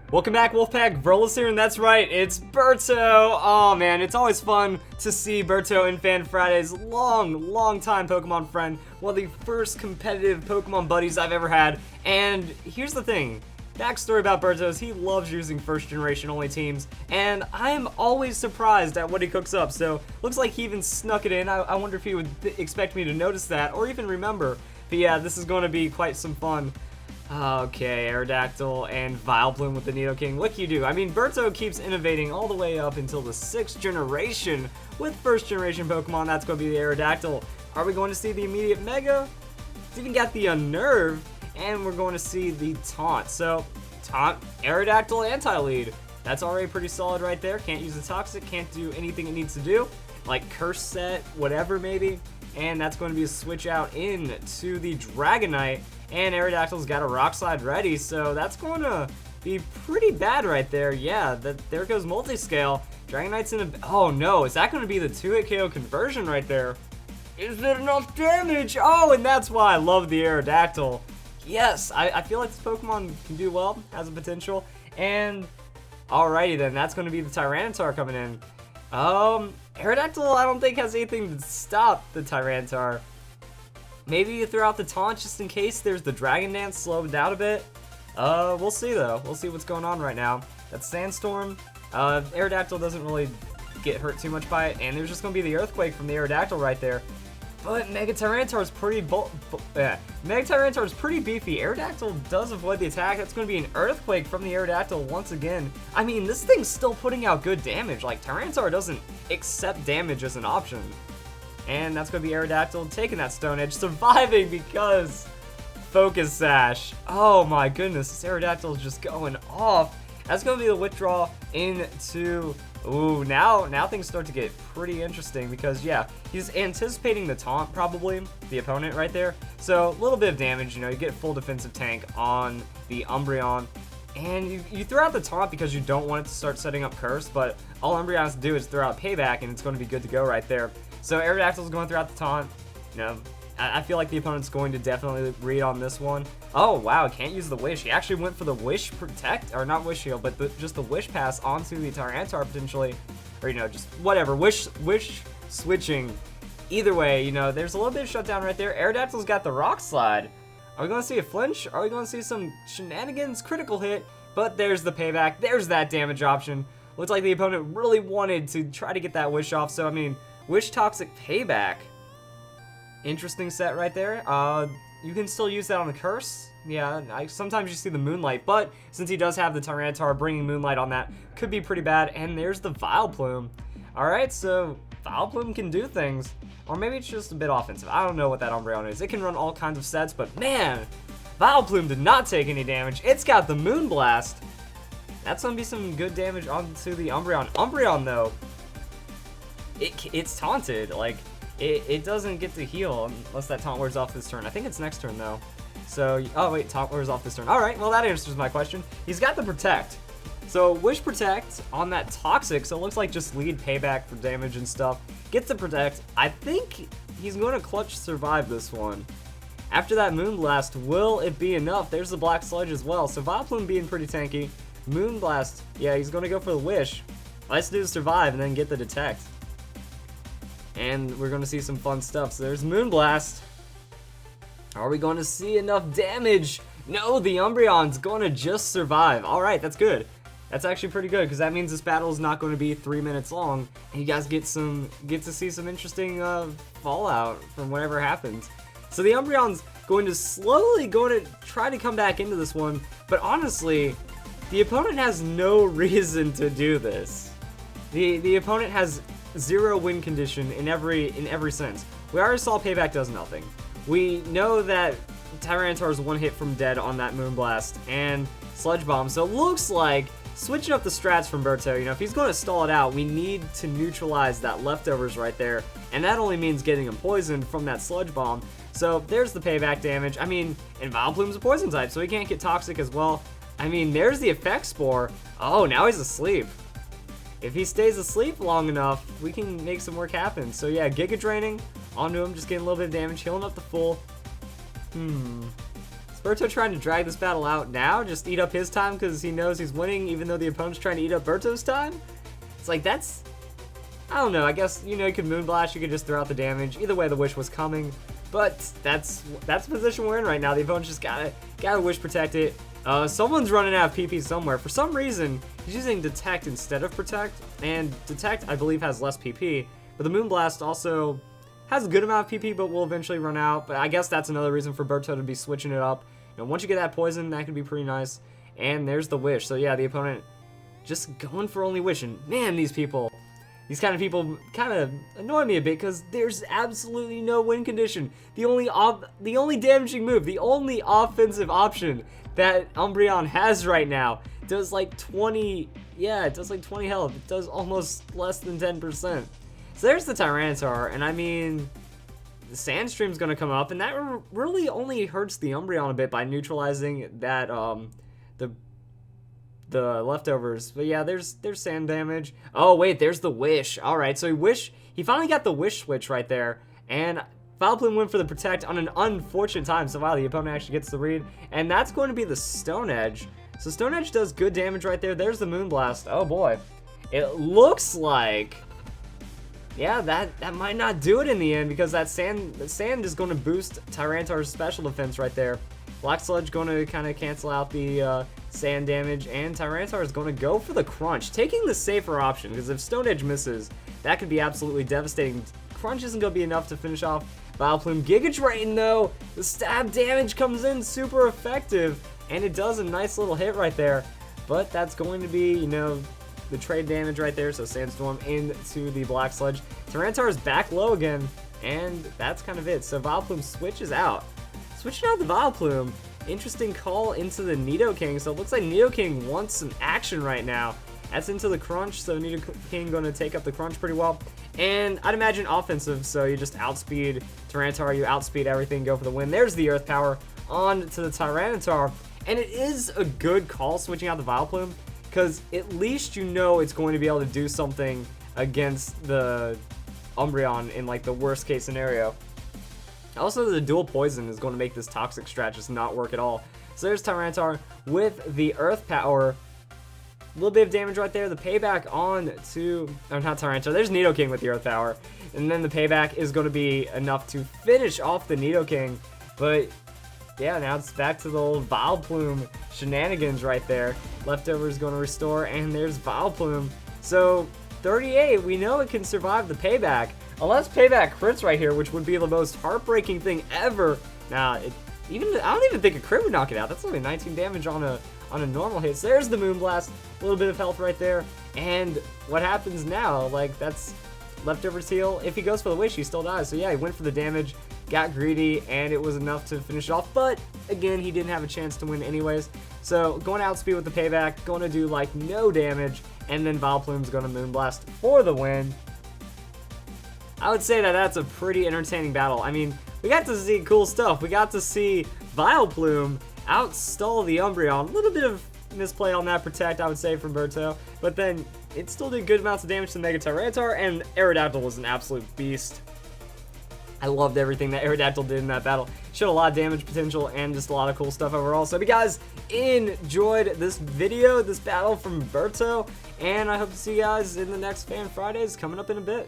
Welcome back, Wolfpack. Verlis here, and that's right, it's Berto. Oh man, it's always fun to see Berto in Fan Friday's long time Pokemon friend. One of the first competitive Pokemon buddies I've ever had. And here's the thing. Backstory about Berto is he loves using first generation only teams, and I'm always surprised at what he cooks up. So looks like he even snuck it in. I wonder if he would expect me to notice that or even remember. But yeah, this is going to be quite some fun. Okay, Aerodactyl and Vileplume with the Nidoking. Look you do. I mean, Berto keeps innovating all the way up until the 6th generation with first generation Pokemon. That's going to be the Aerodactyl. Are we going to see the immediate Mega? It's even got the Unnerve, and we're going to see the Taunt. So, Taunt, Aerodactyl, Anti-Lead. That's already pretty solid right there. Can't use the Toxic, can't do anything it needs to do. Like Curse Set, whatever maybe. And that's going to be a switch out into the Dragonite. And Aerodactyl's got a Rock Slide ready, so that's going to be pretty bad right there. Yeah, there goes Multiscale. Dragonite's in a... Oh no, is that going to be the 2-hit KO conversion right there? Is it enough damage? Oh, and that's why I love the Aerodactyl. Yes, I feel like this Pokemon can do well, has a potential. And alrighty then, that's going to be the Tyranitar coming in. Aerodactyl I don't think has anything to stop the Tyranitar. Maybe you throw out the Taunt just in case there's the Dragon Dance, slow it down a bit. We'll see though. We'll see what's going on right now. That's Sandstorm. Aerodactyl doesn't really get hurt too much by it, and there's just going to be the Earthquake from the Aerodactyl right there. But Mega Tyranitar is pretty Mega Tyranitar is pretty beefy. Aerodactyl does avoid the attack. That's going to be an Earthquake from the Aerodactyl once again. I mean, this thing's still putting out good damage. Like, Tyranitar doesn't accept damage as an option. And that's going to be Aerodactyl taking that Stone Edge, surviving because Focus Sash. Oh my goodness, this Aerodactyl is just going off. That's going to be the withdrawal into... Ooh, now things start to get pretty interesting because, yeah, he's anticipating the Taunt, probably, the opponent right there. So, a little bit of damage, you know, you get full defensive tank on the Umbreon. And you throw out the Taunt because you don't want it to start setting up Curse, but all Umbreon has to do is throw out Payback, and it's going to be good to go right there. So Aerodactyl's going throughout the Taunt. You know, I feel like the opponent's going to definitely read on this one. Oh, wow, can't use the Wish. He actually went for the Wish Protect, or not Wish Shield, but just the Wish Pass onto the Tyranitar potentially. Or, you know, just whatever, Wish switching. Either way, you know, there's a little bit of shutdown right there. Aerodactyl's got the Rock Slide. Are we going to see a flinch? Are we going to see some shenanigans? Critical hit, but there's the Payback. There's that damage option. Looks like the opponent really wanted to try to get that Wish off, so, I mean... Wish Toxic Payback. Interesting set right there. You can still use that on the Curse. Yeah, sometimes you see the Moonlight, but since he does have the Tyranitar, bringing Moonlight on that could be pretty bad. And there's the Vileplume. Alright, so Vileplume can do things. Or maybe it's just a bit offensive. I don't know what that Umbreon is. It can run all kinds of sets, but man, Vileplume did not take any damage. It's got the Moonblast. That's going to be some good damage onto the Umbreon. Umbreon, though, it's taunted. Like, it doesn't get to heal unless that taunt wears off this turn. I think it's next turn though. So, oh wait, taunt wears off this turn. Alright, well that answers my question. He's got the Protect. So, Wish Protect on that Toxic, so it looks like just lead Payback for damage and stuff. Gets the Protect. I think he's going to Clutch Survive this one. After that Moonblast, will it be enough? There's the Black Sludge as well. So, Vileplume being pretty tanky. Moonblast, yeah, he's going to go for the Wish. Let's do the Survive and then get the Detect. And we're going to see some fun stuff. So there's Moonblast. Are we going to see enough damage? No, the Umbreon's going to just survive. Alright, that's good. That's actually pretty good, because that means this battle is not going to be 3 minutes long. And you guys get to see some interesting fallout from whatever happens. So the Umbreon's going to try to come back into this one. But honestly, the opponent has no reason to do this. The opponent has... zero win condition in every sense. We already saw Payback does nothing. We know that Tyranitar is one hit from dead on that Moonblast and Sludge Bomb, so it looks like switching up the strats from Berto. You know, if he's going to stall it out, we need to neutralize that leftovers right there, and that only means getting him poisoned from that Sludge Bomb. So there's the Payback damage. I mean, and Vileplume's a poison type, so he can't get Toxic as well. I mean, there's the Effect Spore. Oh, now he's asleep. If he stays asleep long enough, we can make some work happen. So yeah, Giga Draining onto him, just getting a little bit of damage, healing up the full. Is Berto trying to drag this battle out now? Just eat up his time because he knows he's winning even though the opponent's trying to eat up Berto's time? It's like, that's... I don't know, I guess, you know, you could Moonblast, you could just throw out the damage. Either way, the Wish was coming. But that's the position we're in right now. The opponent's just gotta Wish Protect it. Someone's running out of PP somewhere. For some reason, he's using Detect instead of Protect. And Detect, I believe, has less PP. But the Moonblast also has a good amount of PP, but will eventually run out. But I guess that's another reason for Berto to be switching it up. You know, once you get that Poison, that could be pretty nice. And there's the Wish. So yeah, the opponent just going for only Wish. And man, these kind of people kind of annoy me a bit because there's absolutely no win condition. The only damaging move, the only offensive option that Umbreon has right now does like 20, yeah, it does like 20 health. It does almost less than 10%. So there's the Tyranitar, and I mean, the Sandstream's gonna come up, and that really only hurts the Umbreon a bit by neutralizing that, the leftovers. But yeah, there's sand damage. Oh wait, there's the Wish. Alright, so he finally got the Wish switch right there, and Vileplume went for the Protect on an unfortunate time, so wow, the opponent actually gets the read, and that's going to be the Stone Edge. So Stone Edge does good damage right there. There's the Moonblast. Oh boy. It looks like, yeah, that might not do it in the end, because that sand is going to boost Tyranitar's special defense right there. Black Sludge going to kind of cancel out the sand damage, and Tyranitar is going to go for the Crunch, taking the safer option, because if Stone Edge misses, that could be absolutely devastating. Crunch isn't going to be enough to finish off Vileplume. Giga Drain, though, the stab damage comes in super effective, and it does a nice little hit right there, but that's going to be, you know, the trade damage right there, so Sandstorm into the Black Sludge. Tyranitar is back low again, and that's kind of it. So Vileplume switches out. Switching out the Vileplume, interesting call into the Nidoking. So it looks like Nidoking wants some action right now. That's into the Crunch, so Nidoking going to take up the Crunch pretty well. And I'd imagine offensive, so you just outspeed Tyranitar, you outspeed everything, go for the win. There's the Earth Power on to the Tyranitar. And it is a good call switching out the Vileplume, because at least you know it's going to be able to do something against the Umbreon in like the worst case scenario. Also, the dual Poison is going to make this Toxic strat just not work at all. So there's Tyranitar with the Earth Power. A little bit of damage right there. The payback on to, oh, not Tyranitar, there's Nidoking with the Earth Power. And then the payback is going to be enough to finish off the Nidoking. But yeah, now it's back to the old Vileplume shenanigans right there. Leftover is going to restore, and there's Vileplume. So 38, we know it can survive the payback. Unless payback crits right here, which would be the most heartbreaking thing ever. Nah, I don't even think a crit would knock it out. That's only 19 damage on a normal hit. So there's the Moonblast, a little bit of health right there. And what happens now? Like, that's Leftover's heal. If he goes for the Wish, he still dies. So yeah, he went for the damage, got greedy, and it was enough to finish it off. But again, he didn't have a chance to win anyways. So going to outspeed with the payback, going to do like no damage, and then Vileplume's going to Moonblast for the win. I would say that that's a pretty entertaining battle. I mean, we got to see cool stuff. We got to see Vileplume outstall the Umbreon. A little bit of misplay on that Protect, I would say, from Berto. But then it still did good amounts of damage to the Mega Tyranitar, and Aerodactyl was an absolute beast. I loved everything that Aerodactyl did in that battle. Showed a lot of damage potential and just a lot of cool stuff overall. So if you guys enjoyed this video, this battle from Berto, and I hope to see you guys in the next Fan Fridays coming up in a bit.